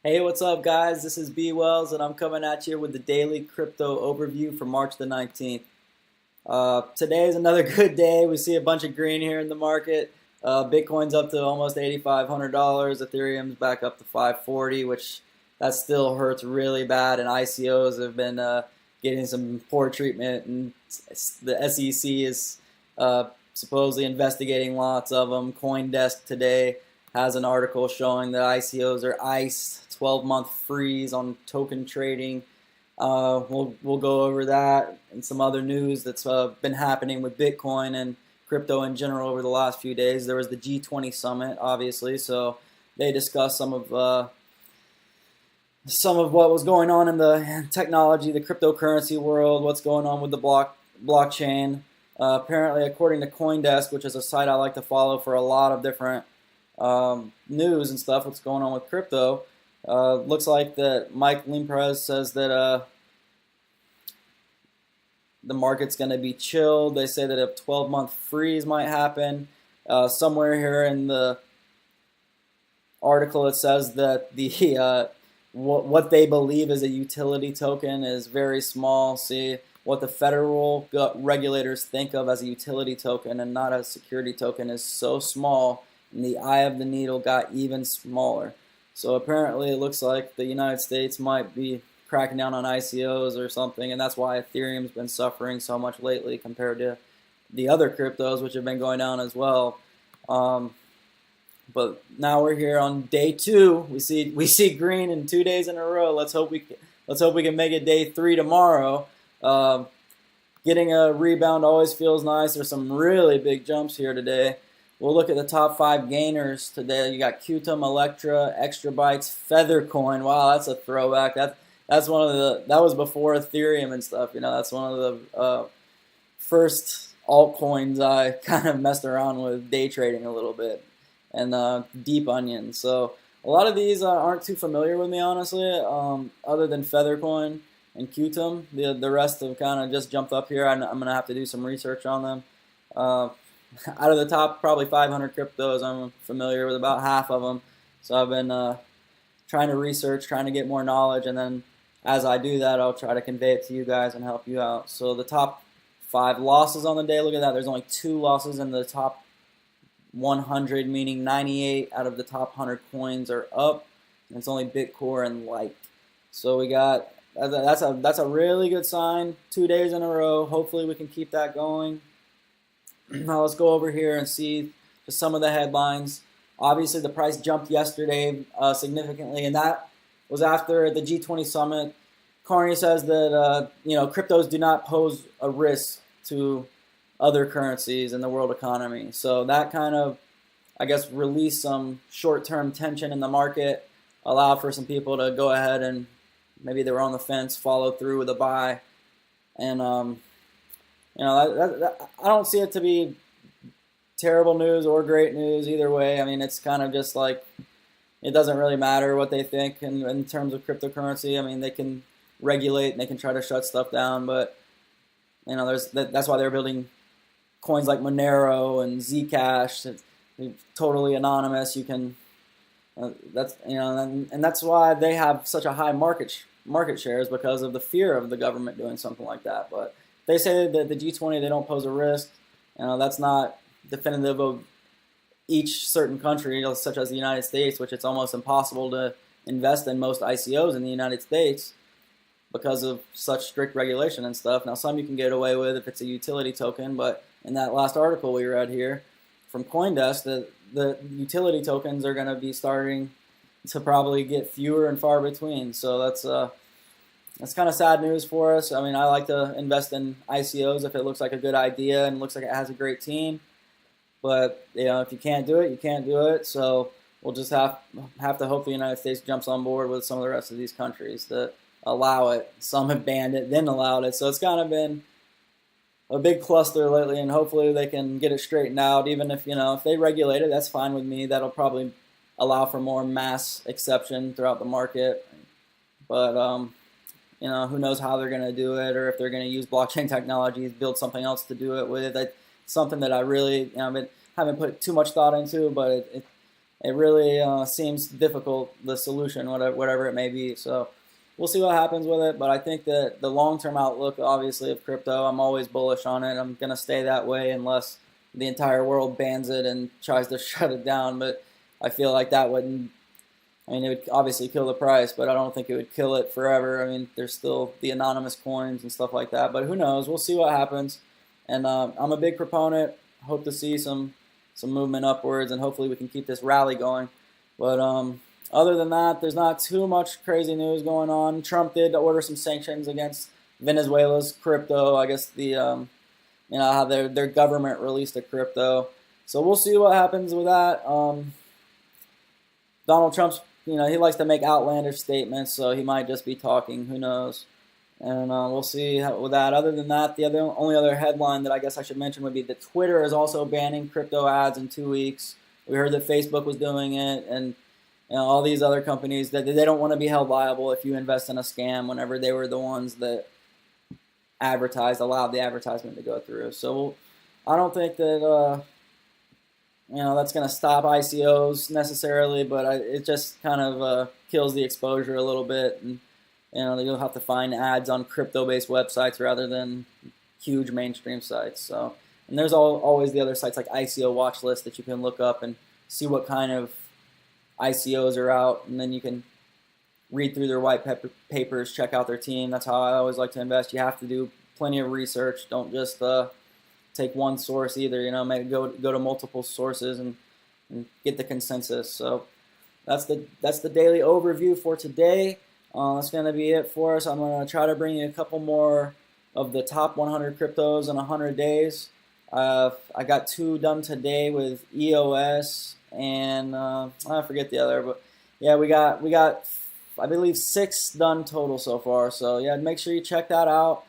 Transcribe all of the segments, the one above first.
Hey, what's up, guys? This is B Wells, and I'm coming at you with the daily crypto overview for March the 19th. Today is another good day. We see a bunch of green here in the market. Bitcoin's up to almost $8,500. Ethereum's back up to 540, which that still hurts really bad. And ICOs have been getting some poor treatment, and the SEC is supposedly investigating lots of them. CoinDesk today has an article showing that ICOs are iced, 12-month freeze on token trading. We'll go over that and some other news that's been happening with Bitcoin and crypto in general over the last few days. There was the G20 summit, obviously, so they discussed some of what was going on in the technology, the cryptocurrency world, what's going on with the blockchain. Apparently, according to CoinDesk, which is a site I like to follow for a lot of different news and stuff, what's going on with crypto. Looks like that Mike Limprez says that the market's going to be chilled. They say that a 12-month freeze might happen. Somewhere here in the article, it says that the what they believe is a utility token is very small. See, what the federal regulators think of as a utility token and not a security token is so small, and the eye of the needle got even smaller. So apparently it looks like the United States might be cracking down on ICOs or something, and that's why Ethereum's been suffering so much lately compared to the other cryptos, which have been going down as well. But now we're here on day two. We see green in 2 days in a row. Let's hope we can make it day three tomorrow. Getting a rebound always feels nice. There's some really big jumps here today. We'll look at the top 5 gainers today. You got Qtum, Electra, Extra Bytes, Feathercoin. Wow, that's a throwback. That's one of that was before Ethereum and stuff. That's one of the first altcoins I kind of messed around with day trading a little bit. And Deep Onion. So a lot of these aren't too familiar with me, honestly. Other than Feathercoin and Qtum, the rest have kind of just jumped up here. I'm gonna have to do some research on them. Out of the top probably 500 cryptos, I'm familiar with about half of them. So I've been trying to research, trying to get more knowledge, and then as I do that, I'll try to convey it to you guys and help you out. So the top 5 losses on the day, look at that. There's only 2 losses in the top 100, meaning 98 out of the top 100 coins are up, and it's only Bitcore and Lite. So we got that's a really good sign. 2 days in a row. Hopefully we can keep that going. Now let's go over here and see just some of the headlines. Obviously, the price jumped yesterday significantly, and that was after the G20 summit. Carney says that cryptos do not pose a risk to other currencies in the world economy. So that kind of, I guess, released some short-term tension in the market, allowed for some people to go ahead and maybe they were on the fence, follow through with a buy, and I don't see it to be terrible news or great news either way. I mean, it's kind of just like it doesn't really matter what they think in terms of cryptocurrency. I mean, they can regulate and they can try to shut stuff down, but that's why they're building coins like Monero and zcash. It's totally anonymous. You can and that's why they have such a high market shares, because of the fear of the government doing something like that. But they say that the G20, they don't pose a risk. That's not definitive of each certain country, such as the United States, which it's almost impossible to invest in most ICOs in the United States because of such strict regulation and stuff. Now, some you can get away with if it's a utility token, but in that last article we read here from CoinDesk, the utility tokens are going to be starting to probably get fewer and far between. So that's kind of sad news for us. I mean, I like to invest in ICOs if it looks like a good idea and looks like it has a great team. But if you can't do it, you can't do it. So we'll just have to hope the United States jumps on board with some of the rest of these countries that allow it. Some have banned it, then allowed it. So it's kind of been a big cluster lately, and hopefully they can get it straightened out. Even if if they regulate it, that's fine with me. That'll probably allow for more mass exception throughout the market. But who knows how they're going to do it, or if they're going to use blockchain technologies, build something else to do it with. Something that I really haven't put too much thought into, but it really seems difficult, the solution, whatever it may be. So we'll see what happens with it. But I think that the long-term outlook, obviously, of crypto, I'm always bullish on it. I'm going to stay that way unless the entire world bans it and tries to shut it down. But I feel like that wouldn't, I mean, it would obviously kill the price, but I don't think it would kill it forever. I mean, there's still the anonymous coins and stuff like that. But who knows? We'll see what happens. And I'm a big proponent. Hope to see some movement upwards, and hopefully we can keep this rally going. But other than that, there's not too much crazy news going on. Trump did order some sanctions against Venezuela's crypto. I guess the you know how their government released a crypto. So we'll see what happens with that. Donald Trump's, he likes to make outlandish statements, so he might just be talking. Who knows? And we'll see with that. Other than that, the only other headline that I guess I should mention would be that Twitter is also banning crypto ads in 2 weeks. We heard that Facebook was doing it, and all these other companies, that they don't want to be held liable if you invest in a scam, whenever they were the ones that allowed the advertisement to go through. So I don't think that that's going to stop ICOs necessarily, but it just kind of kills the exposure a little bit, and you'll have to find ads on crypto-based websites rather than huge mainstream sites. So, and there's always the other sites like ICO Watch List that you can look up and see what kind of ICOs are out, and then you can read through their white papers, check out their team. That's how I always like to invest. You have to do plenty of research. Don't just take one source either. Maybe go to multiple sources and get the consensus. So that's the daily overview for today. That's going to be it for us. I'm going to try to bring you a couple more of the top 100 cryptos in 100 days. I got 2 done today with EOS and I forget the other, but yeah, we got I believe 6 done total so far. So yeah, make sure you check that out.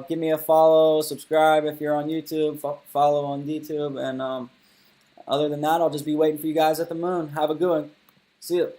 Give me a follow, subscribe if you're on YouTube, follow on YouTube, and other than that, I'll just be waiting for you guys at the moon. Have a good one. See you.